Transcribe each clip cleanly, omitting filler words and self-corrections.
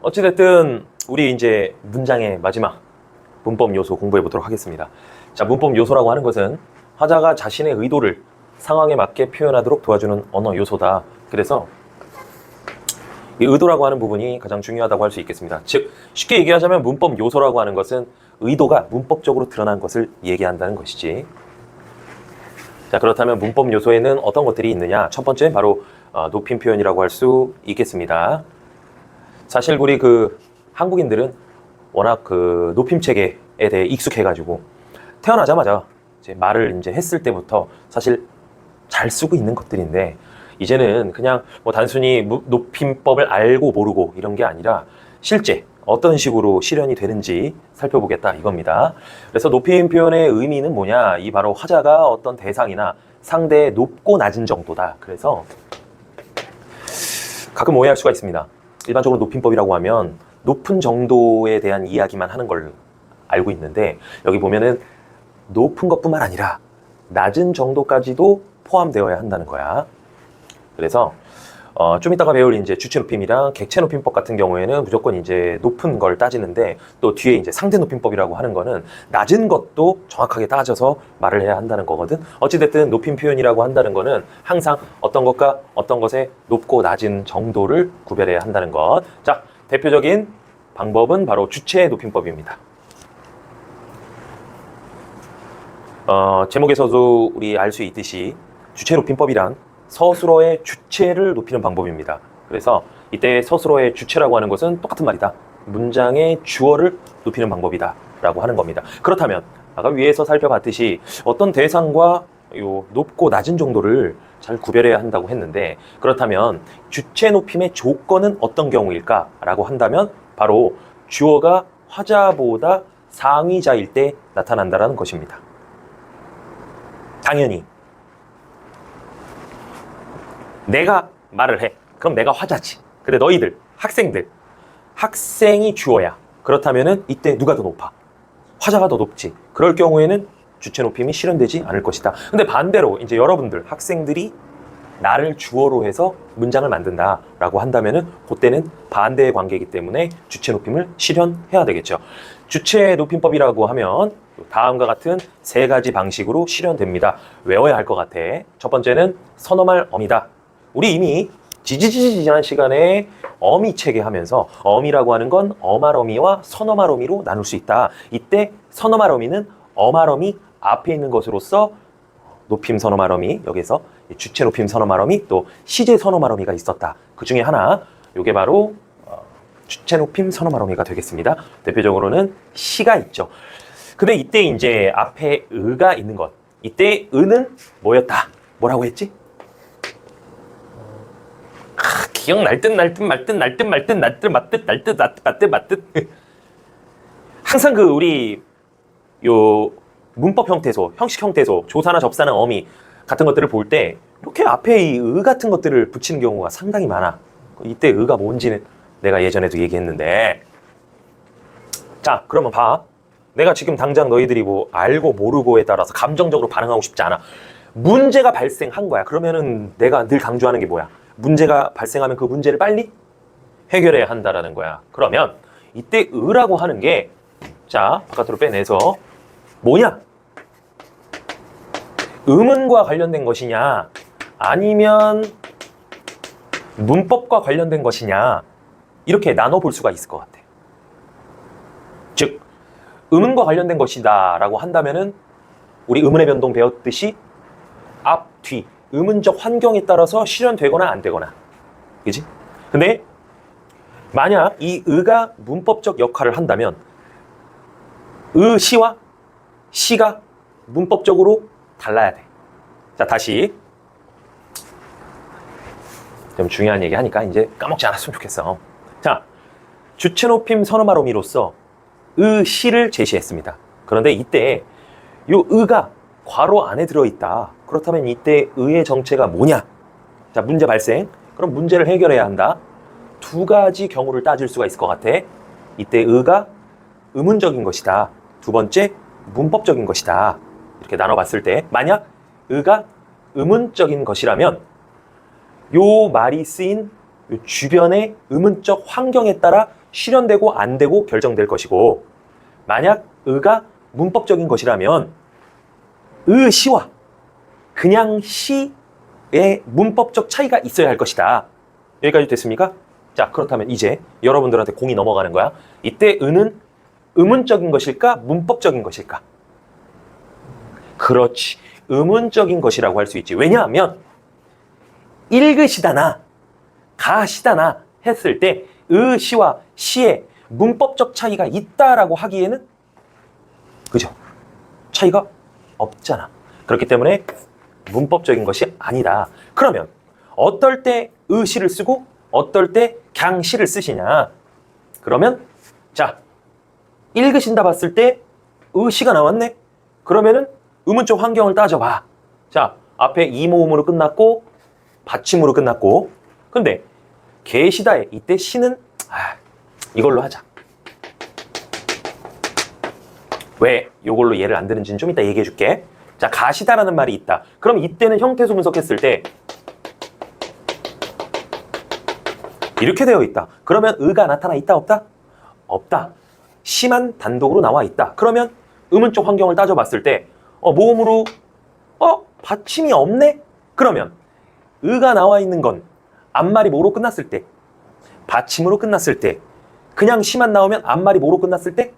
어찌됐든 우리 이제 문장의 마지막 문법 요소 공부해 보도록 하겠습니다. 자, 문법 요소라고 하는 것은 화자가 자신의 의도를 상황에 맞게 표현하도록 도와주는 언어 요소다. 그래서 이 의도라고 하는 부분이 가장 중요하다고 할 수 있겠습니다. 즉, 쉽게 얘기하자면 문법 요소라고 하는 것은 의도가 문법적으로 드러난 것을 얘기한다는 것이지. 자, 그렇다면 문법 요소에는 어떤 것들이 있느냐? 첫 번째 바로 높임 표현이라고 할 수 있겠습니다. 사실 우리 한국인들은 워낙 높임 체계에 대해 익숙해가지고 태어나자마자 이제 말을 이제 했을 때부터 사실 잘 쓰고 있는 것들인데, 이제는 그냥 뭐 단순히 높임법을 알고 모르고 이런 게 아니라 실제 어떤 식으로 실현이 되는지 살펴보겠다 이겁니다. 그래서 높임 표현의 의미는 뭐냐? 이 바로 화자가 어떤 대상이나 상대의 높고 낮은 정도다. 그래서 가끔 오해할 수가 있습니다. 일반적으로 높임법이라고 하면 높은 정도에 대한 이야기만 하는 걸 알고 있는데, 여기 보면은 높은 것뿐만 아니라 낮은 정도까지도 포함되어야 한다는 거야. 그래서 좀 이따가 배울 이제 주체 높임이랑 객체 높임법 같은 경우에는 무조건 이제 높은 걸 따지는데, 또 뒤에 이제 상대 높임법이라고 하는 거는 낮은 것도 정확하게 따져서 말을 해야 한다는 거거든. 어찌됐든 높임 표현이라고 한다는 거는 항상 어떤 것과 어떤 것의 높고 낮은 정도를 구별해야 한다는 것. 자, 대표적인 방법은 바로 주체 높임법입니다. 제목에서도 우리 알 수 있듯이 주체 높임법이란 서술어의 주체를 높이는 방법입니다. 그래서 이때 서술어의 주체라고 하는 것은 똑같은 말이다. 문장의 주어를 높이는 방법이다 라고 하는 겁니다. 그렇다면 아까 위에서 살펴봤듯이 어떤 대상과 요 높고 낮은 정도를 잘 구별해야 한다고 했는데, 그렇다면 주체 높임의 조건은 어떤 경우일까 라고 한다면 바로 주어가 화자보다 상위자일 때 나타난다는 것입니다. 당연히 내가 말을 해. 그럼 내가 화자지. 근데 너희들, 학생이 주어야. 그렇다면은 이때 누가 더 높아? 화자가 더 높지. 그럴 경우에는 주체 높임이 실현되지 않을 것이다. 근데 반대로 이제 여러분들, 학생들이 나를 주어로 해서 문장을 만든다라고 한다면은 그때는 반대의 관계이기 때문에 주체 높임을 실현해야 되겠죠. 주체 높임법이라고 하면 다음과 같은 세 가지 방식으로 실현됩니다. 외워야 할 것 같아. 첫 번째는 선어말 어미다. 우리 이미 지난 시간에 어미 체계 하면서 어미라고 하는 건 어말 어미와 선어말 어미로 나눌 수 있다. 이때 선어말 어미는 어말 어미 앞에 있는 것으로서 높임 선어말 어미, 여기서 주체 높임 선어말 어미, 또 시제 선어말 어미가 있었다. 그 중에 하나, 요게 바로 주체 높임 선어말 어미가 되겠습니다. 대표적으로는 시가 있죠. 근데 이때 이제 앞에 의가 있는 것, 이때 의는 뭐였다? 뭐라고 했지? 기억날 듯 말듯 항상 우리 요 문법 형태소, 형식 형태소, 조사나 접사나 어미 같은 것들을 볼 때 이렇게 앞에 이 의 같은 것들을 붙이는 경우가 상당히 많아. 이때 의가 뭔지는 내가 예전에도 얘기했는데, 자, 그러면 봐. 내가 지금 당장 너희들이 뭐 알고 모르고에 따라서 감정적으로 반응하고 싶지 않아. 문제가 발생한 거야. 그러면은 내가 늘 강조하는 게 뭐야? 문제가 발생하면 그 문제를 빨리 해결해야 한다라는 거야. 그러면 이때 의라고 하는 게, 자, 바깥으로 빼내서 뭐냐? 의문과 관련된 것이냐, 아니면 문법과 관련된 것이냐, 이렇게 나눠볼 수가 있을 것 같아. 즉, 의문과 관련된 것이다 라고 한다면은 우리 의문의 변동 배웠듯이 앞, 뒤, 의문적 환경에 따라서 실현되거나 안 되거나, 그지? 근데 만약 이 의가 문법적 역할을 한다면 시와 시가 문법적으로 달라야 돼. 자, 다시 좀 중요한 얘기 하니까 이제 까먹지 않았으면 좋겠어. 자, 주체 높임 선어말 어미로서 시를 제시했습니다. 그런데 이때 요 의가 괄호 안에 들어있다. 그렇다면 이때 의의 정체가 뭐냐? 자, 문제 발생. 그럼 문제를 해결해야 한다. 두 가지 경우를 따질 수가 있을 것 같아. 이때 의가 의문적인 것이다. 두 번째, 문법적인 것이다. 이렇게 나눠봤을 때 만약 의가 의문적인 것이라면 요 말이 쓰인 요 주변의 의문적 환경에 따라 실현되고 안 되고 결정될 것이고, 만약 의가 문법적인 것이라면 의 시와 그냥 시의 문법적 차이가 있어야 할 것이다. 여기까지 됐습니까? 자, 그렇다면 이제 여러분들한테 공이 넘어가는 거야. 이때 의는 의문적인 것일까? 문법적인 것일까? 그렇지. 의문적인 것이라고 할 수 있지. 왜냐하면 읽으시다나 가시다나 했을 때 의 시와 시의 문법적 차이가 있다라고 하기에는, 그죠? 차이가 없잖아. 그렇기 때문에 문법적인 것이 아니다. 그러면 어떨 때 의 시를 쓰고 어떨 때 강 시를 쓰시냐? 그러면 자, 읽으신다 봤을 때 의 시가 나왔네? 그러면은 의문적 환경을 따져봐. 자, 앞에 이모음으로 끝났고 받침으로 끝났고, 근데 계시다에 이때 시는 이걸로 하자. 왜 이걸로 예를 안 드는지는 좀 이따 얘기해 줄게. 자, 가시다라는 말이 있다. 그럼 이때는 형태소 분석했을 때 이렇게 되어 있다. 그러면 의가 나타나 있다 없다? 없다. 시만 단독으로 나와 있다. 그러면 의문적 환경을 따져봤을 때 모음으로 받침이 없네? 그러면 의가 나와 있는 건 앞말이 뭐로 끝났을 때, 받침으로 끝났을 때, 그냥 시만 나오면 앞말이 뭐로 끝났을 때,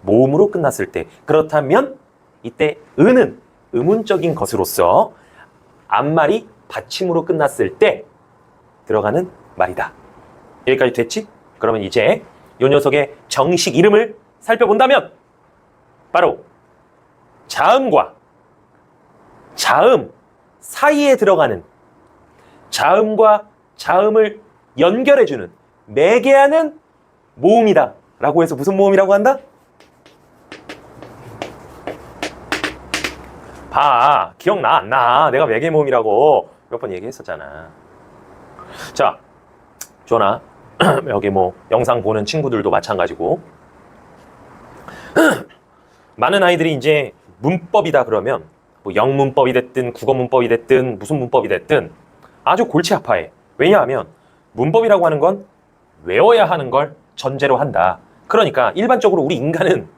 모음으로 끝났을 때. 그렇다면 이때 의는 의문적인 것으로서 앞말이 받침으로 끝났을 때 들어가는 말이다. 여기까지 됐지? 그러면 이제 이 녀석의 정식 이름을 살펴본다면 바로 자음과 자음 사이에 들어가는, 자음과 자음을 연결해주는, 매개하는 모음이다 라고 해서 무슨 모음이라고 한다? 봐, 기억나 안 나? 내가 매개 모음이라고 몇 번 얘기했었잖아. 자, 조나 여기 뭐 영상 보는 친구들도 마찬가지고 많은 아이들이 이제 문법이다 그러면 뭐 영문법이 됐든 국어문법이 됐든 무슨 문법이 됐든 아주 골치 아파해. 왜냐하면 문법이라고 하는 건 외워야 하는 걸 전제로 한다. 그러니까 일반적으로 우리 인간은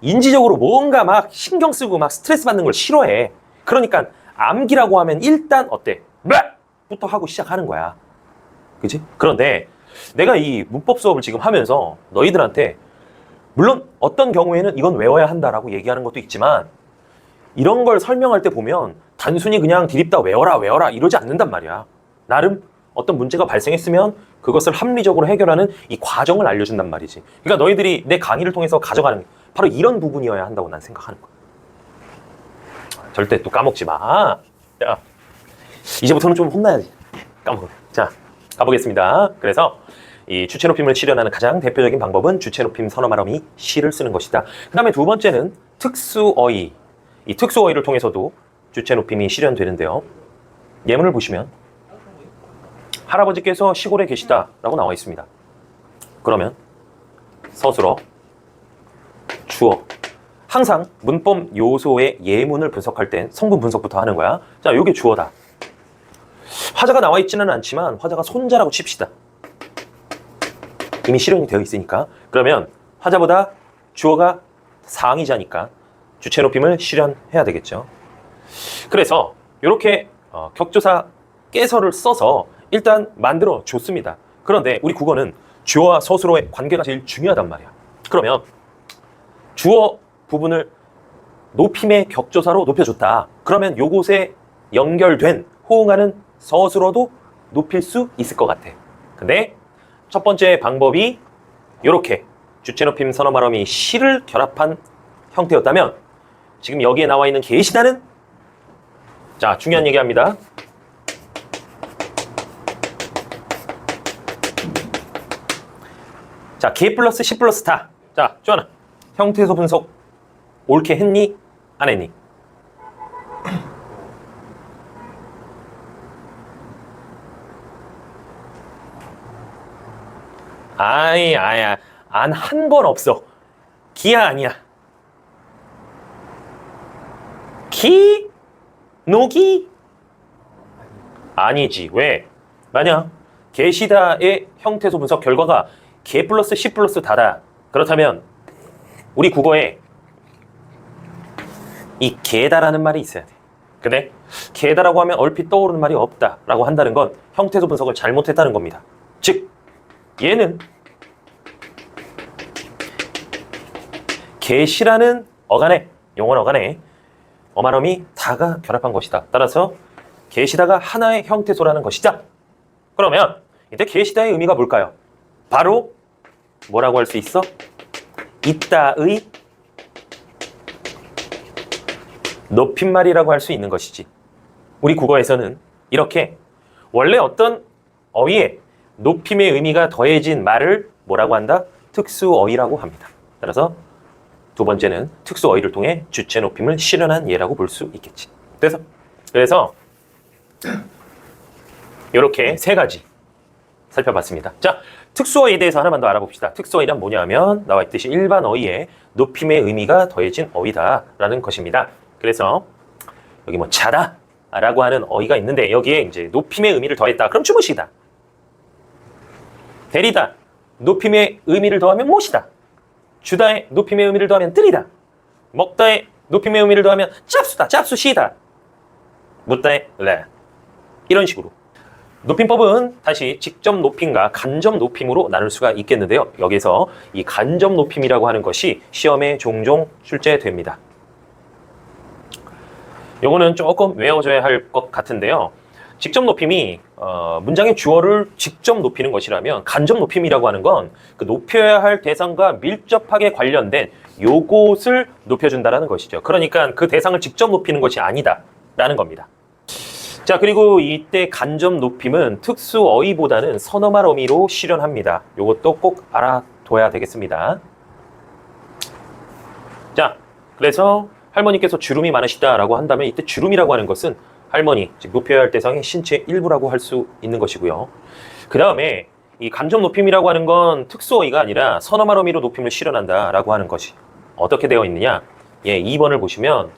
인지적으로 뭔가 막 신경 쓰고 막 스트레스 받는 걸 싫어해. 그러니까 암기라고 하면 일단 어때? 부터 하고 시작하는 거야. 그치? 그런데 내가 이 문법 수업을 지금 하면서 너희들한테 물론 어떤 경우에는 이건 외워야 한다라고 얘기하는 것도 있지만 이런 걸 설명할 때 보면 단순히 그냥 디립다 외워라 이러지 않는단 말이야. 나름 어떤 문제가 발생했으면 그것을 합리적으로 해결하는 이 과정을 알려준단 말이지. 그러니까 너희들이 내 강의를 통해서 가져가는 바로 이런 부분이어야 한다고 난 생각하는 거야. 절대 또 까먹지 마. 자, 이제부터는 좀 혼나야지. 까먹어. 자, 가보겠습니다. 그래서 이 주체 높임을 실현하는 가장 대표적인 방법은 주체 높임 선어 말어미 시를 쓰는 것이다. 그 다음에 두 번째는 특수어휘. 이 특수어휘를 통해서도 주체 높임이 실현되는데요. 예문을 보시면 할아버지께서 시골에 계시다라고 나와 있습니다. 그러면 서술어, 주어. 항상 문법 요소의 예문을 분석할 땐 성분 분석부터 하는 거야. 자, 이게 주어다. 화자가 나와 있지는 않지만 화자가 손자라고 칩시다. 이미 실현이 되어 있으니까. 그러면 화자보다 주어가 상위자니까 주체 높임을 실현해야 되겠죠. 그래서 이렇게 격조사 깨서를 써서 일단 만들어 줬습니다. 그런데 우리 국어는 주어와 서술어의 관계가 제일 중요하단 말이야. 그러면 주어 부분을 높임의 격조사로 높여줬다. 그러면 요곳에 연결된 호응하는 서술어도 높일 수 있을 것 같아. 근데 첫 번째 방법이 이렇게 주체 높임 선어 말어미 시를 결합한 형태였다면 지금 여기에 나와 있는 계시다는, 자, 중요한 얘기합니다. 자, 개 플러스 시 플러스 다. 자, 주하나 형태소 분석 옳게 했니? 안 했니? 아야, 안 한 건 없어. 기야 아니야. 기? 노기? 아니지. 왜? 만약 계시다의 형태소 분석 결과가 개 플러스 시 플러스 다다. 그렇다면 우리 국어에 이 개다라는 말이 있어야 돼. 근데 개다라고 하면 얼핏 떠오르는 말이 없다라고 한다는 건 형태소 분석을 잘못했다는 겁니다. 즉 얘는 개시라는 어간에, 용언 어간에 어마럼이 다가 결합한 것이다. 따라서 개시다가 하나의 형태소라는 것이다. 그러면 이때 개시다의 의미가 뭘까요? 바로 뭐라고 할 수 있어? 있다의 높임말이라고 할 수 있는 것이지. 우리 국어에서는 이렇게 원래 어떤 어휘에 높임의 의미가 더해진 말을 뭐라고 한다? 특수어휘라고 합니다. 따라서 두 번째는 특수어휘를 통해 주체 높임을 실현한 예라고 볼 수 있겠지. 그래서 이렇게 세 가지 살펴봤습니다. 자, 특수어휘에 대해서 하나만 더 알아봅시다. 특수어휘란 뭐냐면 나와 있듯이 일반 어휘에 높임의 의미가 더해진 어휘다라는 것입니다. 그래서 여기 뭐 자다 라고 하는 어휘가 있는데 여기에 이제 높임의 의미를 더했다. 그럼 주무시다. 데리다. 높임의 의미를 더하면 모시다. 주다의 높임의 의미를 더하면 뜨리다. 먹다의 높임의 의미를 더하면 짭수다. 짭수시다. 묻다의 레. 이런 식으로. 높임법은 다시 직접 높임과 간접 높임으로 나눌 수가 있겠는데요. 여기서 이 간접 높임이라고 하는 것이 시험에 종종 출제됩니다. 요거는 조금 외워줘야 할 것 같은데요. 직접 높임이 문장의 주어를 직접 높이는 것이라면 간접 높임이라고 하는 건 그 높여야 할 대상과 밀접하게 관련된 요것을 높여준다는 것이죠. 그러니까 그 대상을 직접 높이는 것이 아니다라는 겁니다. 자, 그리고 이때 간접 높임은 특수 어휘보다는 선어말 어미로 실현합니다. 요것도 꼭 알아둬야 되겠습니다. 자, 그래서 할머니께서 주름이 많으시다라고 한다면 이때 주름이라고 하는 것은 할머니, 즉 높여야 할 대상의 신체 일부라고 할 수 있는 것이고요. 그 다음에 이 간접 높임이라고 하는 건 특수어휘가 아니라 선어말 어미로 높임을 실현한다라고 하는 것이 어떻게 되어 있느냐? 예, 2번을 보시면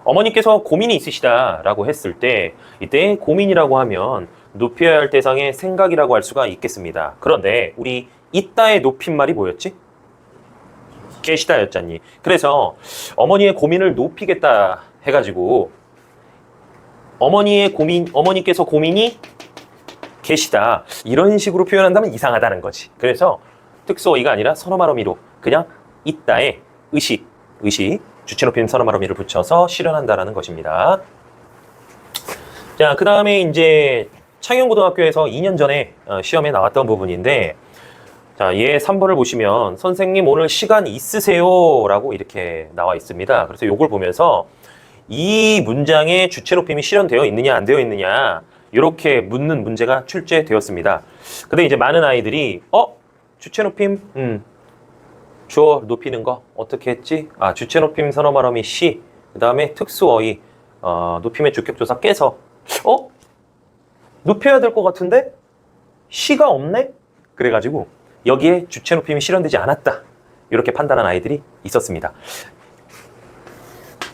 어머니께서 고민이 있으시다라고 했을 때 이때 고민이라고 하면 높여야 할 대상의 생각이라고 할 수가 있겠습니다. 그런데 우리 있다의 높임말이 뭐였지? 계시다였잖니. 그래서 어머니의 고민을 높이겠다 해가지고 어머니께서 고민이 계시다 이런 식으로 표현한다면 이상하다는 거지. 그래서 특수어휘가 아니라 선어말 어미로 그냥 있다의 의식 주체 높임 선어말 어미를 붙여서 실현한다라는 것입니다. 자, 그 다음에 이제 창영고등학교에서 2년 전에 시험에 나왔던 부분인데, 자, 얘 3번을 보시면 선생님 오늘 시간 있으세요? 라고 이렇게 나와 있습니다. 그래서 요걸 보면서 이 문장에 주체 높임이 실현되어 있느냐 안 되어 있느냐 이렇게 묻는 문제가 출제되었습니다. 근데 이제 많은 아이들이 주체 높임 주어 높이는 거 어떻게 했지? 아, 주체 높임 선어말 어미 시, 그 다음에 특수어휘 높임의 주격조사 깨서 높여야 될 것 같은데 시가 없네? 그래가지고 여기에 주체 높임이 실현되지 않았다 이렇게 판단한 아이들이 있었습니다.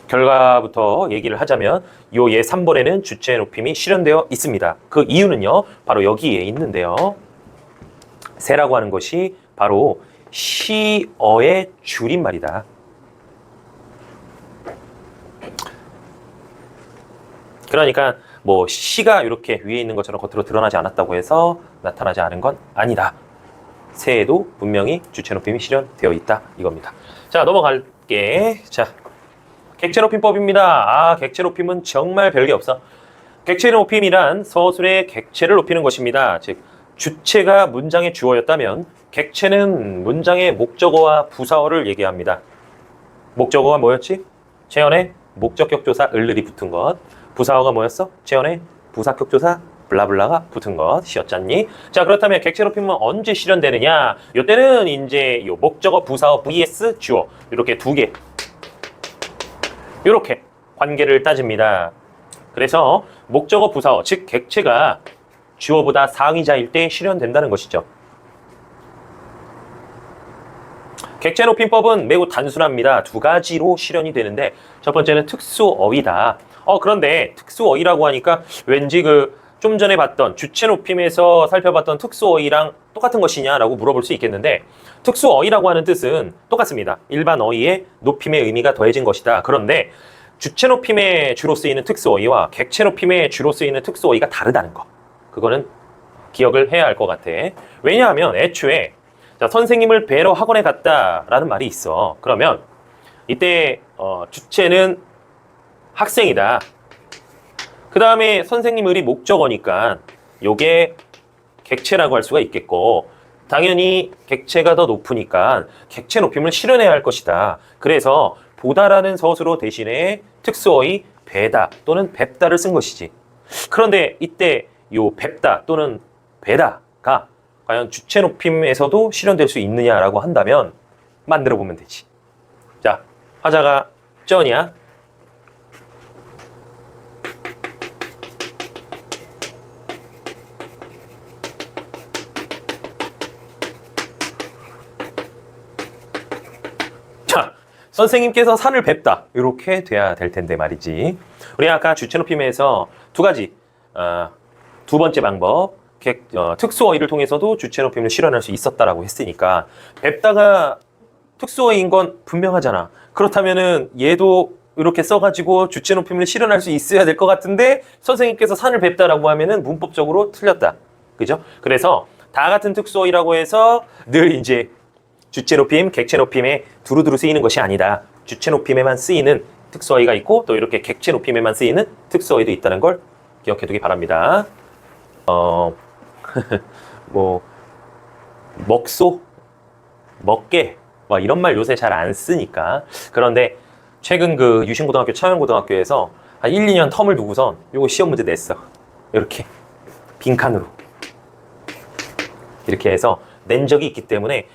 결과부터 얘기를 하자면 요 예 3번에는 주체 높임이 실현되어 있습니다. 그 이유는요 바로 여기에 있는데요. 세라고 하는 것이 바로 시어의 줄임말이다. 그러니까 뭐 시가 이렇게 위에 있는 것처럼 겉으로 드러나지 않았다고 해서 나타나지 않은 건 아니다. 세에도 분명히 주체 높임이 실현되어 있다 이겁니다. 자, 넘어갈게. 자, 객체 높임법입니다. 객체 높임은 정말 별게 없어. 객체 높임이란 서술의 객체를 높이는 것입니다. 즉 주체가 문장의 주어였다면 객체는 문장의 목적어와 부사어를 얘기합니다. 목적어가 뭐였지? 채연의 목적격조사 을을이 붙은 것. 부사어가 뭐였어? 채연의 부사격조사 블라블라가 붙은 것이었잖니? 자, 그렇다면 객체 높임은 언제 실현되느냐? 이때는 이제 요 목적어 부사어 vs 주어 이렇게 두 개 이렇게 관계를 따집니다. 그래서 목적어 부사어 즉 객체가 주어보다 상위자일 때 실현된다는 것이죠. 객체 높임법은 매우 단순합니다. 두 가지로 실현이 되는데 첫 번째는 특수어휘다. 그런데 특수어휘라고 하니까 왠지 좀 전에 봤던 주체 높임에서 살펴봤던 특수어휘랑 똑같은 것이냐라고 물어볼 수 있겠는데 특수어휘라고 하는 뜻은 똑같습니다. 일반 어휘에 높임의 의미가 더해진 것이다. 그런데 주체 높임에 주로 쓰이는 특수어휘와 객체 높임에 주로 쓰이는 특수어휘가 다르다는 거. 그거는 기억을 해야 할 것 같아. 왜냐하면 애초에 자, 선생님을 뵈러 학원에 갔다라는 말이 있어. 그러면 이때 주체는 학생이다. 그 다음에 선생님의 목적어니까 요게 객체라고 할 수가 있겠고 당연히 객체가 더 높으니까 객체 높임을 실현해야 할 것이다. 그래서 보다라는 서술어 대신에 특수어휘 뵈다 또는 뵙다를 쓴 것이지. 그런데 이때 요 뵙다 또는 뵈다가 과연 주체 높임에서도 실현될 수 있느냐라고 한다면 만들어 보면 되지. 자, 화자가 쩌냐? 자, 선생님께서 산을 뵙다. 이렇게 돼야 될 텐데 말이지. 우리 아까 주체 높임에서 두 가지, 두 번째 방법, 특수어휘를 통해서도 주체 높임을 실현할 수 있었다라고 했으니까 뵙다가 특수어휘인 건 분명하잖아. 그렇다면은 얘도 이렇게 써가지고 주체 높임을 실현할 수 있어야 될 것 같은데 선생님께서 산을 뵙다라고 하면은 문법적으로 틀렸다. 그죠? 그래서 다 같은 특수어휘라고 해서 늘 이제 주체 높임, 객체 높임에 두루두루 쓰이는 것이 아니다. 주체 높임에만 쓰이는 특수어휘가 있고 또 이렇게 객체 높임에만 쓰이는 특수어휘도 있다는 걸 기억해 두기 바랍니다. 뭐 먹소, 먹게 뭐 이런 말 요새 잘 안 쓰니까. 그런데 최근 그 유신고등학교, 차영고등학교에서 한 1, 2년 텀을 두고선 요거 시험 문제 냈어. 이렇게 빈칸으로 이렇게 해서 낸 적이 있기 때문에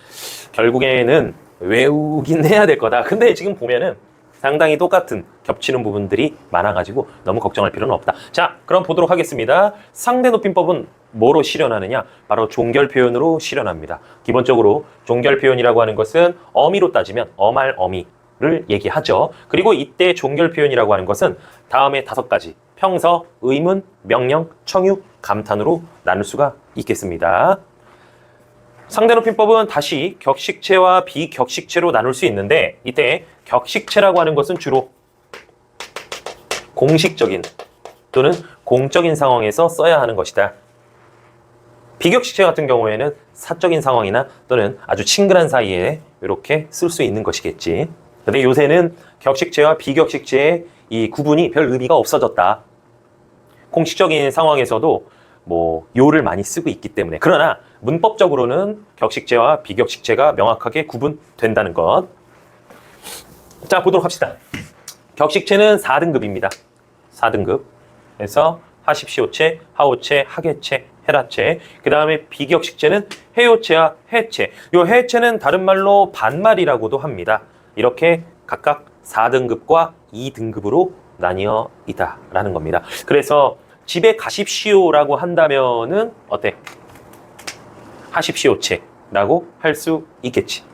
결국에는 외우긴 해야 될 거다. 근데 지금 보면은 상당히 똑같은 겹치는 부분들이 많아가지고 너무 걱정할 필요는 없다. 자, 그럼 보도록 하겠습니다. 상대 높임법은 뭐로 실현하느냐? 바로 종결 표현으로 실현합니다. 기본적으로 종결 표현이라고 하는 것은 어미로 따지면 어말 어미를 얘기하죠. 그리고 이때 종결 표현이라고 하는 것은 다음에 5가지 평서, 의문, 명령, 청유, 감탄으로 나눌 수가 있겠습니다. 상대 높임법은 다시 격식체와 비격식체로 나눌 수 있는데 이때 격식체라고 하는 것은 주로 공식적인 또는 공적인 상황에서 써야 하는 것이다. 비격식체 같은 경우에는 사적인 상황이나 또는 아주 친근한 사이에 이렇게 쓸 수 있는 것이겠지. 근데 요새는 격식체와 비격식체의 이 구분이 별 의미가 없어졌다. 공식적인 상황에서도 뭐 요를 많이 쓰고 있기 때문에. 그러나 문법적으로는 격식체와 비격식체가 명확하게 구분된다는 것. 자, 보도록 합시다. 격식체는 4등급입니다. 4등급. 그래서 하십시오체, 하오체, 하계체, 헤라체. 그 다음에 비격식체는 해요체와 해체. 요 해체는 다른 말로 반말이라고도 합니다. 이렇게 각각 4등급과 2등급으로 나뉘어 있다라는 겁니다. 그래서 집에 가십시오라고 한다면은 어때? 하십시오체라고 할 수 있겠지.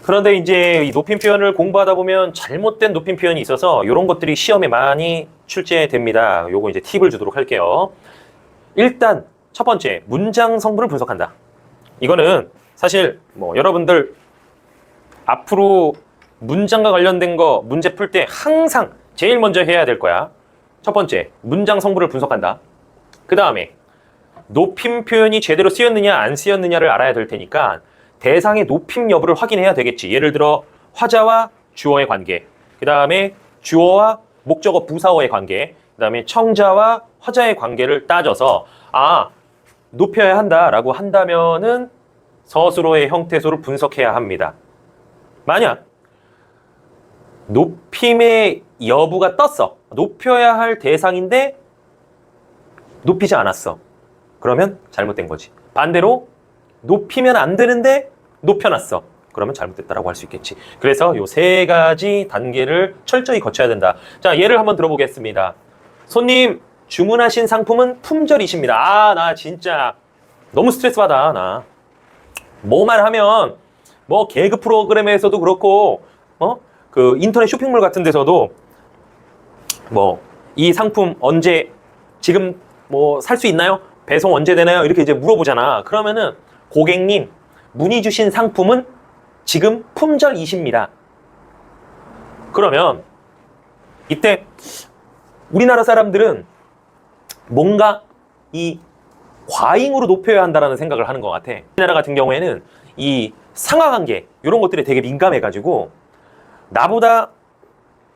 그런데 이제 이 높임 표현을 공부하다 보면 잘못된 높임 표현이 있어서 이런 것들이 시험에 많이 출제됩니다. 요거 이제 팁을 주도록 할게요. 일단 첫 번째, 문장 성분을 분석한다. 이거는 사실 뭐 여러분들 앞으로 문장과 관련된 거 문제 풀 때 항상 제일 먼저 해야 될 거야. 첫 번째, 문장 성분을 분석한다. 그 다음에 높임 표현이 제대로 쓰였느냐 안 쓰였느냐를 알아야 될 테니까 대상의 높임 여부를 확인해야 되겠지. 예를 들어 화자와 주어의 관계, 그 다음에 주어와 목적어 부사어의 관계, 그 다음에 청자와 화자의 관계를 따져서 높여야 한다라고 한다면은 서술어의 형태소를 분석해야 합니다. 만약 높임의 여부가 떴어. 높여야 할 대상인데 높이지 않았어. 그러면 잘못된 거지. 반대로 높이면 안 되는데 높여놨어. 그러면 잘못됐다라고 할 수 있겠지. 그래서 요 3가지 단계를 철저히 거쳐야 된다. 자, 예를 한번 들어보겠습니다. 손님, 주문하신 상품은 품절이십니다. 나 진짜 너무 스트레스 받아. 나 뭐만 하면 뭐 개그 프로그램에서도 그렇고 그 인터넷 쇼핑몰 같은 데서도 뭐 이 상품 언제 지금 뭐 살 수 있나요? 배송 언제 되나요? 이렇게 이제 물어보잖아. 그러면은 고객님, 문의 주신 상품은 지금 품절이십니다. 그러면 이때 우리나라 사람들은 뭔가 이 과잉으로 높여야 한다는 생각을 하는 것 같아. 우리나라 같은 경우에는 이 상하관계 이런 것들에 되게 민감해가지고 나보다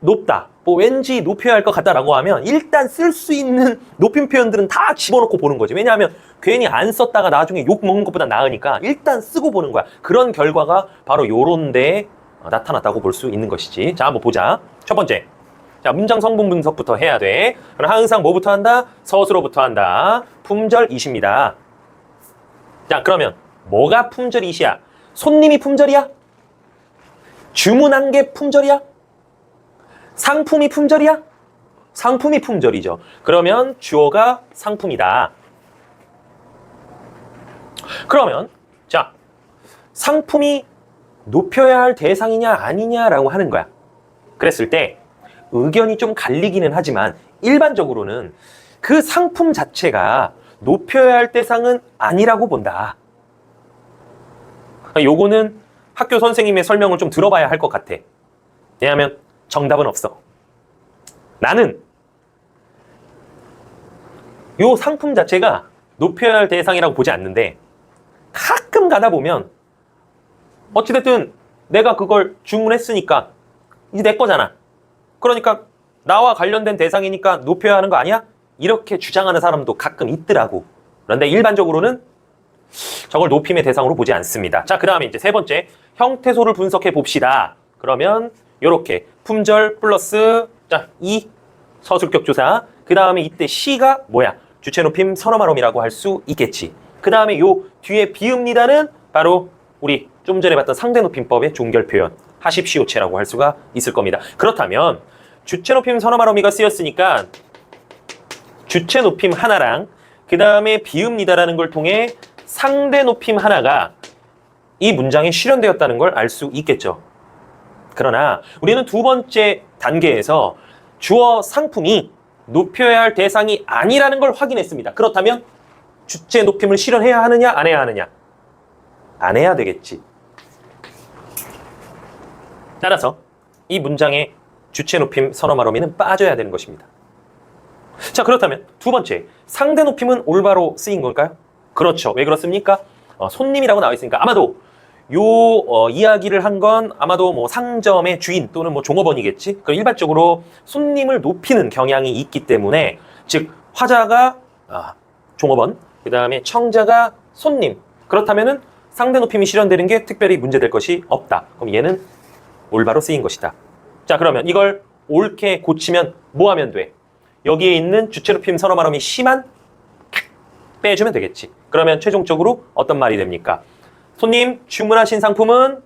높다, 뭐 왠지 높여야 할 것 같다라고 하면 일단 쓸 수 있는 높임 표현들은 다 집어넣고 보는 거지. 왜냐하면 괜히 안 썼다가 나중에 욕 먹는 것보다 나으니까 일단 쓰고 보는 거야. 그런 결과가 바로 요런 데에 나타났다고 볼 수 있는 것이지. 자, 한번 보자. 첫 번째, 자, 문장 성분 분석부터 해야 돼. 그럼 항상 뭐부터 한다? 서술어부터 한다. 품절이십니다. 자, 그러면 뭐가 품절이시야? 손님이 품절이야? 주문한 게 품절이야? 상품이 품절이야? 상품이 품절이죠. 그러면 주어가 상품이다. 그러면 자, 상품이 높여야 할 대상이냐 아니냐라고 하는 거야. 그랬을 때 의견이 좀 갈리기는 하지만 일반적으로는 그 상품 자체가 높여야 할 대상은 아니라고 본다. 요거는 학교 선생님의 설명을 좀 들어봐야 할 것 같아. 왜냐하면 정답은 없어. 나는 요 상품 자체가 높여야 할 대상이라고 보지 않는데 가끔 가다 보면 어찌됐든 내가 그걸 주문했으니까 이제 내 거잖아. 그러니까 나와 관련된 대상이니까 높여야 하는 거 아니야? 이렇게 주장하는 사람도 가끔 있더라고. 그런데 일반적으로는 저걸 높임의 대상으로 보지 않습니다. 자, 그 다음에 이제 세 번째, 형태소를 분석해 봅시다. 그러면 요렇게 품절 플러스 자, 이 서술격 조사, 그 다음에 이때 C가 뭐야? 주체 높임 선어말음이라고 할 수 있겠지. 그 다음에 요 뒤에 비읍니다는 바로 우리 좀 전에 봤던 상대 높임법의 종결 표현, 하십시오체라고 할 수가 있을 겁니다. 그렇다면 주체 높임 선어말음이가 쓰였으니까 주체 높임 하나랑 그 다음에 비읍니다라는 걸 통해 상대 높임 하나가 이 문장에 실현되었다는 걸 알 수 있겠죠. 그러나 우리는 두 번째 단계에서 주어 상품이 높여야 할 대상이 아니라는 걸 확인했습니다. 그렇다면 주체 높임을 실현해야 하느냐 안 해야 하느냐? 안 해야 되겠지. 따라서 이 문장의 주체 높임 선어말어미는 빠져야 되는 것입니다. 자, 그렇다면 두 번째, 상대 높임은 올바로 쓰인 걸까요? 그렇죠. 왜 그렇습니까? 손님이라고 나와 있으니까 아마도 이야기를 한 건 아마도 뭐 상점의 주인 또는 뭐 종업원이겠지. 그럼 일반적으로 손님을 높이는 경향이 있기 때문에, 즉 화자가 종업원, 그 다음에 청자가 손님. 그렇다면은 상대 높임이 실현되는 게 특별히 문제될 것이 없다. 그럼 얘는 올바로 쓰인 것이다. 자, 그러면 이걸 옳게 고치면 뭐 하면 돼? 여기에 있는 주체 높임 선어 발음이 심한 빼주면 되겠지. 그러면 최종적으로 어떤 말이 됩니까? 손님, 주문하신 상품은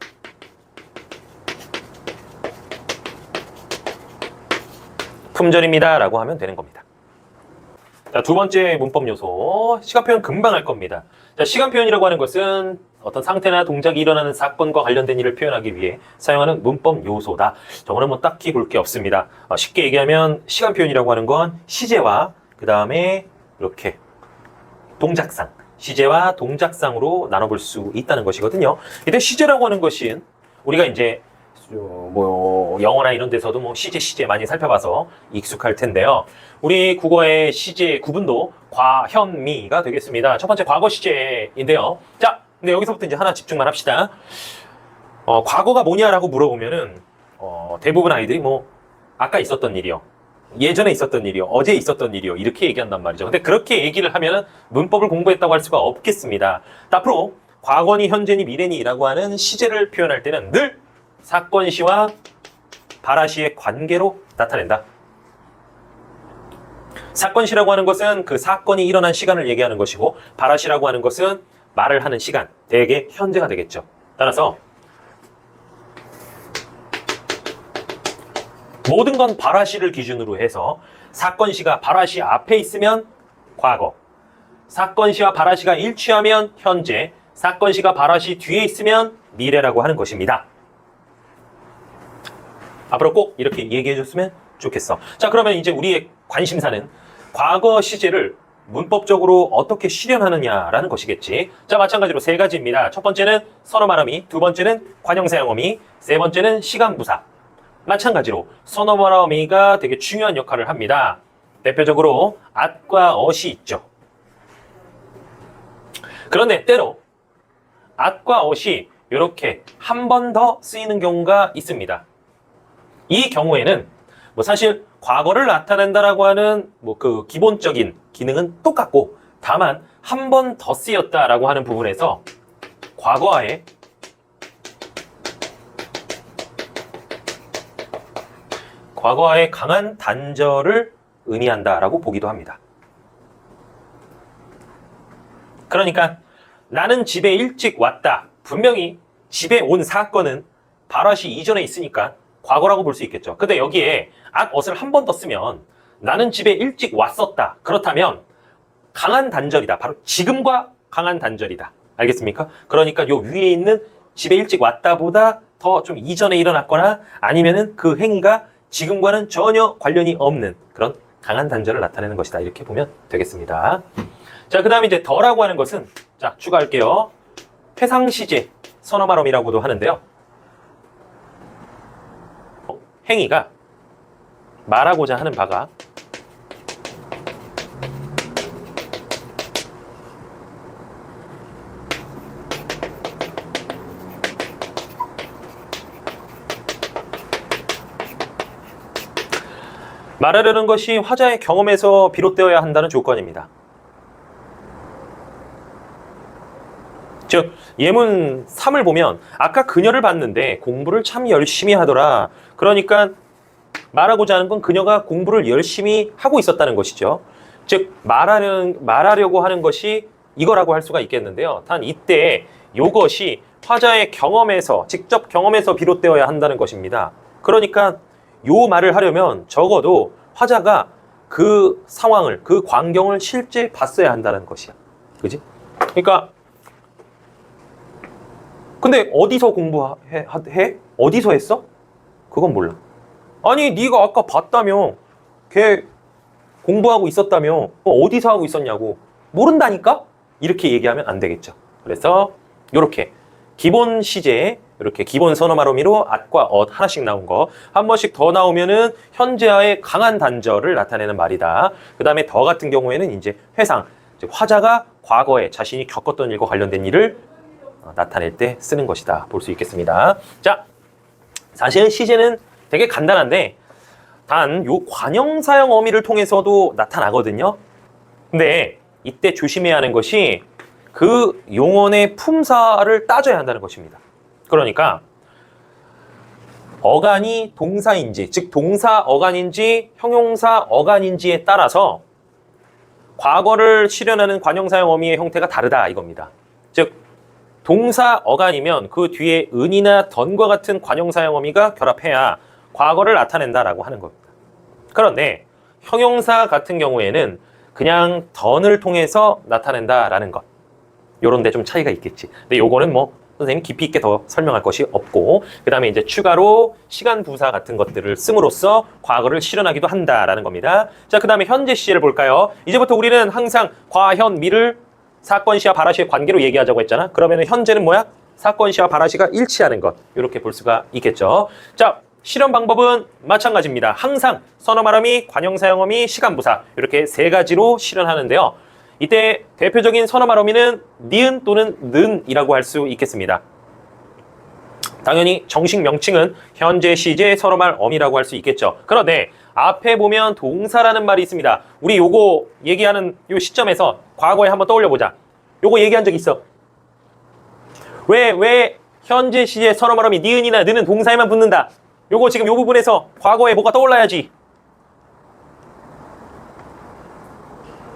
품절입니다 라고 하면 되는 겁니다. 자, 두 번째 문법 요소, 시간 표현 금방 할 겁니다. 자, 시간 표현이라고 하는 것은 어떤 상태나 동작이 일어나는 사건과 관련된 일을 표현하기 위해 사용하는 문법 요소다. 저거는 뭐 딱히 볼 게 없습니다. 쉽게 얘기하면 시간 표현이라고 하는 건 시제와 그 다음에 이렇게 동작상, 시제와 동작상으로 나눠볼 수 있다는 것이거든요. 이때 시제라고 하는 것은 우리가 이제 뭐 영어나 이런 데서도 뭐 시제 많이 살펴봐서 익숙할 텐데요. 우리 국어의 시제 구분도 과, 현, 미가 되겠습니다. 첫 번째 과거 시제인데요. 자, 근데 여기서부터 이제 하나 집중만 합시다. 과거가 뭐냐라고 물어보면은 대부분 아이들이 뭐 아까 있었던 일이요, 예전에 있었던 일이요, 어제 있었던 일이요, 이렇게 얘기한단 말이죠. 근데 그렇게 얘기를 하면은 문법을 공부했다고 할 수가 없겠습니다. 앞으로 과거니 현재니 미래니라고 하는 시제를 표현할 때는 늘 사건시와 발화시의 관계로 나타낸다. 사건시라고 하는 것은 그 사건이 일어난 시간을 얘기하는 것이고, 발화시라고 하는 것은 말을 하는 시간, 대개 현재가 되겠죠. 따라서 모든 건 발화시를 기준으로 해서 사건시가 발화시 앞에 있으면 과거, 사건시와 발화시가 일치하면 현재, 사건시가 발화시 뒤에 있으면 미래라고 하는 것입니다. 앞으로 꼭 이렇게 얘기해 줬으면 좋겠어. 자, 그러면 이제 우리의 관심사는 과거 시제를 문법적으로 어떻게 실현하느냐라는 것이겠지. 자, 마찬가지로 세 가지입니다. 첫 번째는 선어 말어미, 두 번째는 관형사형 어미, 세 번째는 시간부사. 마찬가지로 선어 말어미가 되게 중요한 역할을 합니다. 대표적으로 at과 ot이 있죠. 그런데 때로 at과 ot이 이렇게 한 번 더 쓰이는 경우가 있습니다. 이 경우에는 뭐 사실 과거를 나타낸다라고 하는 뭐 그 기본적인 기능은 똑같고, 다만 한 번 더 쓰였다라고 하는 부분에서 과거와의 강한 단절을 의미한다라고 보기도 합니다. 그러니까 나는 집에 일찍 왔다. 분명히 집에 온 사건은 발화시 이전에 있으니까 과거라고 볼 수 있겠죠. 근데 여기에 at, ot을 한 번 더 쓰면 나는 집에 일찍 왔었다. 그렇다면 강한 단절이다. 바로 지금과 강한 단절이다. 알겠습니까? 그러니까 요 위에 있는 집에 일찍 왔다보다 더 좀 이전에 일어났거나 아니면은 그 행위가 지금과는 전혀 관련이 없는 그런 강한 단절을 나타내는 것이다. 이렇게 보면 되겠습니다. 자, 그 다음에 이제 더라고 하는 것은, 자, 추가할게요. 회상시제, 선어 말어미라고도 하는데요. 행위가 말하고자 하는 바가 말하려는 것이 화자의 경험에서 비롯되어야 한다는 조건입니다. 즉, 예문 3을 보면 아까 그녀를 봤는데 공부를 참 열심히 하더라. 그러니까 말하고자 하는 건 그녀가 공부를 열심히 하고 있었다는 것이죠. 즉, 말하려고 하는 것이 이거라고 할 수가 있겠는데요. 단 이때 이것이 화자의 경험에서, 직접 경험에서 비롯되어야 한다는 것입니다. 그러니까 요 말을 하려면 적어도 화자가 그 상황을, 그 광경을 실제 봤어야 한다는 것이야. 그지? 그러니까 근데 어디서 공부해? 어디서 했어? 그건 몰라. 아니, 네가 아까 봤다며. 걔 공부하고 있었다며. 어디서 하고 있었냐고. 모른다니까? 이렇게 얘기하면 안 되겠죠. 그래서 이렇게 기본 시제, 이렇게 기본 선어 말어미로 at과 ot 하나씩 나온 거, 한 번씩 더 나오면은 현재와의 강한 단절을 나타내는 말이다. 그 다음에 더 같은 경우에는 이제 회상, 즉 화자가 과거에 자신이 겪었던 일과 관련된 일을 나타낼 때 쓰는 것이다. 볼 수 있겠습니다. 자, 사실 시제는 되게 간단한데 단 요 관형사형 어미를 통해서도 나타나거든요. 근데 이때 조심해야 하는 것이 그 용언의 품사를 따져야 한다는 것입니다. 그러니까 어간이 동사인지, 즉 동사 어간인지 형용사 어간인지에 따라서 과거를 실현하는 관형사형 어미의 형태가 다르다 이겁니다. 즉 동사 어간이면 그 뒤에 은이나 던과 같은 관형사형 어미가 결합해야 과거를 나타낸다라고 하는 겁니다. 그런데 형용사 같은 경우에는 그냥 던을 통해서 나타낸다라는 것. 요런 데 좀 차이가 있겠지. 근데 요거는 뭐 선생님이 깊이 있게 더 설명할 것이 없고, 그 다음에 이제 추가로 시간 부사 같은 것들을 씀으로써 과거를 실현하기도 한다라는 겁니다. 자, 그 다음에 현재 시제를 볼까요? 이제부터 우리는 항상 과현 미를 사건 시와 발화 시의 관계로 얘기하자고 했잖아. 그러면 현재는 뭐야? 사건 시와 발화 시가 일치하는 것. 이렇게 볼 수가 있겠죠. 자, 실현 방법은 마찬가지입니다. 항상 선어 말어미, 관형사형 어미, 시간 부사 이렇게 세 가지로 실현하는데요. 이때 대표적인 선어 말어미는 니은 또는 는이라고 할 수 있겠습니다. 당연히 정식 명칭은 현재 시제 선어 말어미라고 할 수 있겠죠. 그런데 앞에 보면 동사라는 말이 있습니다. 우리 요거 얘기하는 요 시점에서 과거에 한번 떠올려 보자. 요거 얘기한 적 있어. 왜 현재 시제 선어 말어미 니은이나 는은 동사에만 붙는다. 요거 지금 요 부분에서 과거에 뭐가 떠올라야지.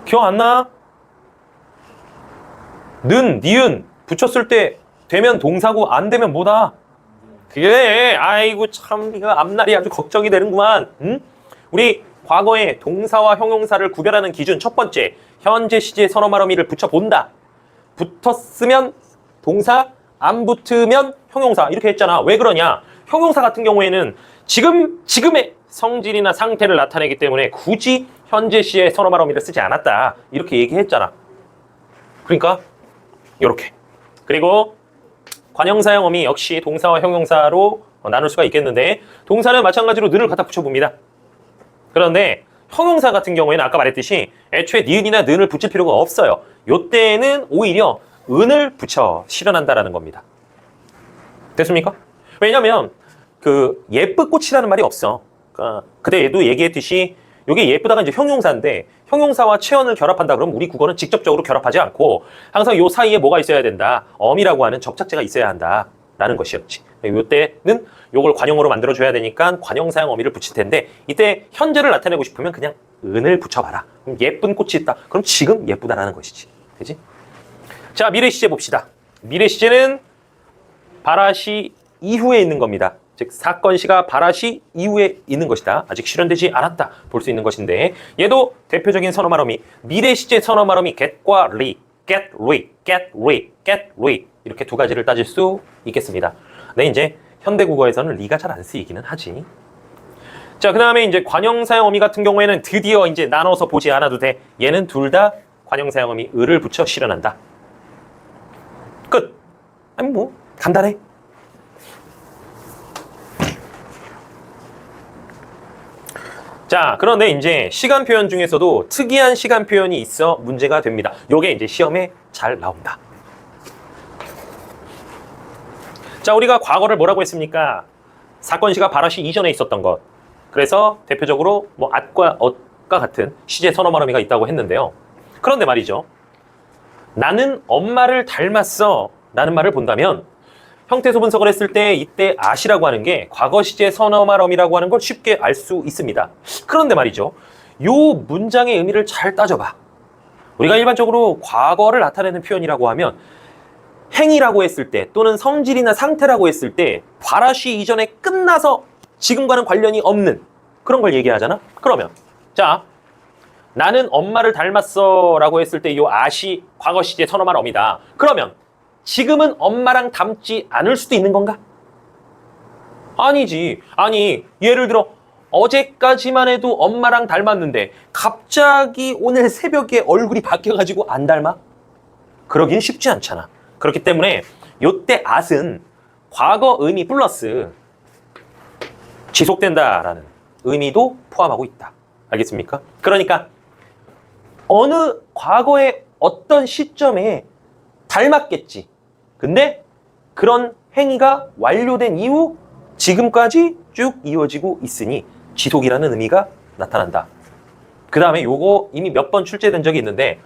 기억 안 나? 는, 니은 붙였을 때 되면 동사고 안 되면 뭐다? 그래, 아이고 참 이거 앞날이 아주 걱정이 되는구만. 응? 우리 과거에 동사와 형용사를 구별하는 기준 첫 번째, 현재 시제 선어 말어미를 붙여본다. 붙었으면 동사, 안 붙으면 형용사 이렇게 했잖아. 왜 그러냐? 형용사 같은 경우에는 지금의 성질이나 상태를 나타내기 때문에 굳이 현재 시제 선어말 어미를 쓰지 않았다. 이렇게 얘기했잖아. 그러니까 요렇게. 그리고 관형사형 어미 역시 동사와 형용사로 나눌 수가 있겠는데 동사는 마찬가지로 는을 갖다 붙여봅니다. 그런데 형용사 같은 경우에는 아까 말했듯이 애초에 니은이나 는을 붙일 필요가 없어요. 요때는 오히려 은을 붙여 실현한다라는 겁니다. 됐습니까? 왜냐면 그 예쁘꽃이라는 말이 없어. 그때도 얘기했듯이 이게 예쁘다가 이제 형용사인데 형용사와 체언을 결합한다 그러면 우리 국어는 직접적으로 결합하지 않고 항상 요 사이에 뭐가 있어야 된다. 어미라고 하는 접착제가 있어야 한다라는 것이었지. 요때는 요걸 관형으로 만들어줘야 되니까 관형사형 어미를 붙일 텐데 이때 현재를 나타내고 싶으면 그냥 은을 붙여봐라. 그럼 예쁜 꽃이 있다. 그럼 지금 예쁘다라는 것이지. 그지? 자, 미래 시제 봅시다. 미래 시제는 발화시 이후에 있는 겁니다. 즉 사건 시가 발화시 이후에 있는 것이다. 아직 실현되지 않았다. 볼 수 있는 것인데 얘도 대표적인 선어말 어미 미래 시제 선어말 어미 get과 re, get re, get re, get re 이렇게 두 가지를 따질 수 있겠습니다. 네, 이제 현대국어에서는 리가 잘 안 쓰이기는 하지. 자, 그 다음에 이제 관형사형 어미 같은 경우에는 드디어 이제 나눠서 보지 않아도 돼. 얘는 둘 다 관형사형 어미 을을 붙여 실현한다. 끝. 아니 뭐 간단해. 자, 그런데 이제 시간 표현 중에서도 특이한 시간 표현이 있어 문제가 됩니다. 요게 이제 시험에 잘 나온다. 자, 우리가 과거를 뭐라고 했습니까? 사건 시가 발화시 이전에 있었던 것. 그래서 대표적으로 뭐 at과 ot과 같은 시제 선어말 어미가 있다고 했는데요. 그런데 말이죠. 나는 엄마를 닮았어 라는 말을 본다면 형태소 분석을 했을 때 이때 at이라고 하는 게 과거 시제 선어말 어미라고 하는 걸 쉽게 알 수 있습니다. 그런데 말이죠. 요 문장의 의미를 잘 따져봐. 우리가 일반적으로 과거를 나타내는 표현이라고 하면 행위라고 했을 때 또는 성질이나 상태라고 했을 때 발화시 이전에 끝나서 지금과는 관련이 없는 그런 걸 얘기하잖아. 그러면 자, 나는 엄마를 닮았어 라고 했을 때 요 at이 과거 시제 선어말 어미다. 그러면 지금은 엄마랑 닮지 않을 수도 있는 건가? 아니지. 아니, 예를 들어 어제까지만 해도 엄마랑 닮았는데 갑자기 오늘 새벽에 얼굴이 바뀌어가지고 안 닮아? 그러긴 쉽지 않잖아. 그렇기 때문에 요때 at은 과거 의미 플러스 지속된다라는 의미도 포함하고 있다. 알겠습니까? 그러니까 어느 과거의 어떤 시점에 닮았겠지. 근데 그런 행위가 완료된 이후 지금까지 쭉 이어지고 있으니 지속이라는 의미가 나타난다. 그 다음에 요거 이미 몇 번 출제된 적이 있는데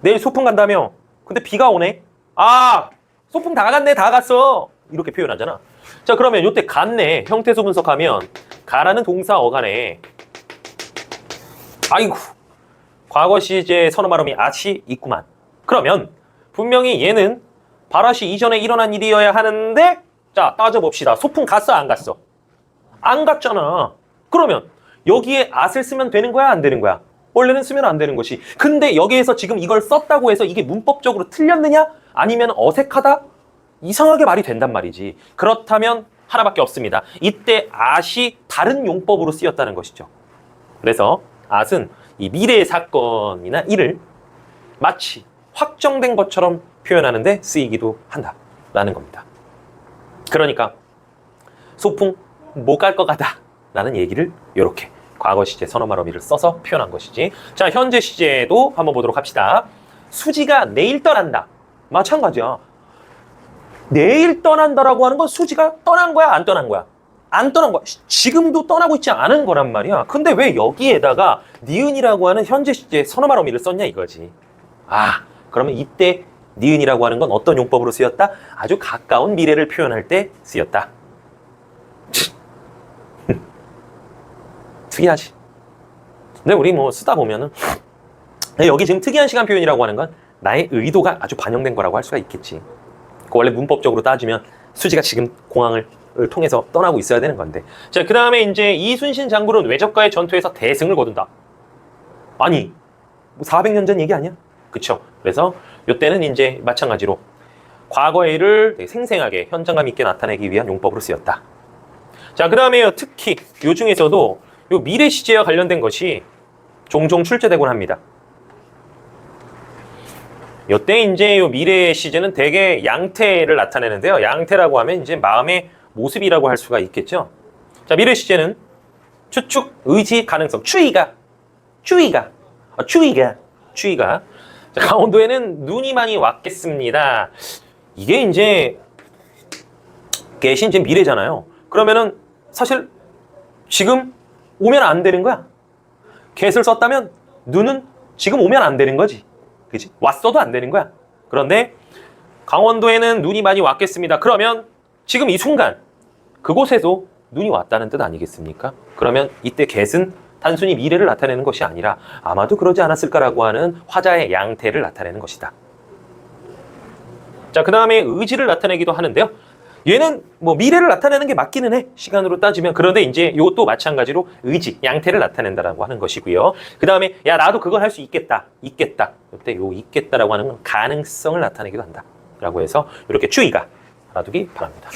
내일 소풍 간다며. 근데 비가 오네. 아, 소풍 다 갔네, 다 갔어. 이렇게 표현하잖아. 자, 그러면 요때 갔네 형태소 분석하면 가라는 동사 어간에 아이고 과거 시제 선어말 어미 at이 있구만. 그러면 분명히 얘는 발화시 이전에 일어난 일이어야 하는데 자, 따져봅시다. 소풍 갔어, 안 갔어? 안 갔잖아. 그러면 여기에 at을 쓰면 되는 거야, 안 되는 거야? 원래는 쓰면 안 되는 것이. 근데 여기에서 지금 이걸 썼다고 해서 이게 문법적으로 틀렸느냐? 아니면 어색하다? 이상하게 말이 된단 말이지. 그렇다면 하나밖에 없습니다. 이때 at이 다른 용법으로 쓰였다는 것이죠. 그래서 at은 이 미래의 사건이나 일을 마치 확정된 것처럼 표현하는데 쓰이기도 한다라는 겁니다. 그러니까 소풍 못 갈 것 같다 라는 얘기를 이렇게 과거 시제 선어말 어미를 써서 표현한 것이지. 자, 현재 시제도 한번 보도록 합시다. 수지가 내일 떠난다. 마찬가지야. 내일 떠난다라고 하는 건 수지가 떠난 거야, 안 떠난 거야? 안 떠난 거야. 지금도 떠나고 있지 않은 거란 말이야. 근데 왜 여기에다가 니은이라고 하는 현재 시제 선어말 어미를 썼냐 이거지. 아, 그러면 이때 니은이라고 하는 건 어떤 용법으로 쓰였다? 아주 가까운 미래를 표현할 때 쓰였다. 특이하지. 근데 우리 뭐 쓰다 보면은 여기 지금 특이한 시간 표현이라고 하는 건 나의 의도가 아주 반영된 거라고 할 수가 있겠지. 원래 문법적으로 따지면 수지가 지금 공항을 통해서 떠나고 있어야 되는 건데. 자, 그 다음에 이제 이순신 장군은 외적과의 전투에서 대승을 거둔다. 아니, 400년 전 얘기 아니야? 그쵸? 그래서 이때는 이제 마찬가지로 과거의 일을 되게 생생하게 현장감 있게 나타내기 위한 용법으로 쓰였다. 자, 그 다음에 특히 요 중에서도 요 미래 시제와 관련된 것이 종종 출제되곤 합니다. 이때 이제 요 미래의 시제는 대개 양태를 나타내는데요. 양태라고 하면 이제 마음의 모습이라고 할 수가 있겠죠. 자, 미래 시제는 추측, 의지, 가능성, 추이가. 자, 강원도에는 눈이 많이 왔겠습니다. 이게 이제 get이 이제 미래잖아요. 그러면은 사실 지금 오면 안 되는 거야. get을 썼다면 눈은 지금 오면 안 되는 거지. 그치? 왔어도 안 되는 거야. 그런데 강원도에는 눈이 많이 왔겠습니다. 그러면 지금 이 순간 그곳에도 눈이 왔다는 뜻 아니겠습니까? 그러면 이때 get은 단순히 미래를 나타내는 것이 아니라 아마도 그러지 않았을까라고 하는 화자의 양태를 나타내는 것이다. 자, 그 다음에 의지를 나타내기도 하는데요. 얘는 뭐 미래를 나타내는 게 맞기는 해. 시간으로 따지면. 그런데 이제 이것도 마찬가지로 의지, 양태를 나타낸다라고 하는 것이고요. 그 다음에 야, 나도 그걸 할 수 있겠다. 이때 요 있겠다라고 하는 건 가능성을 나타내기도 한다. 라고 해서 이렇게 추이가 알아두기 바랍니다.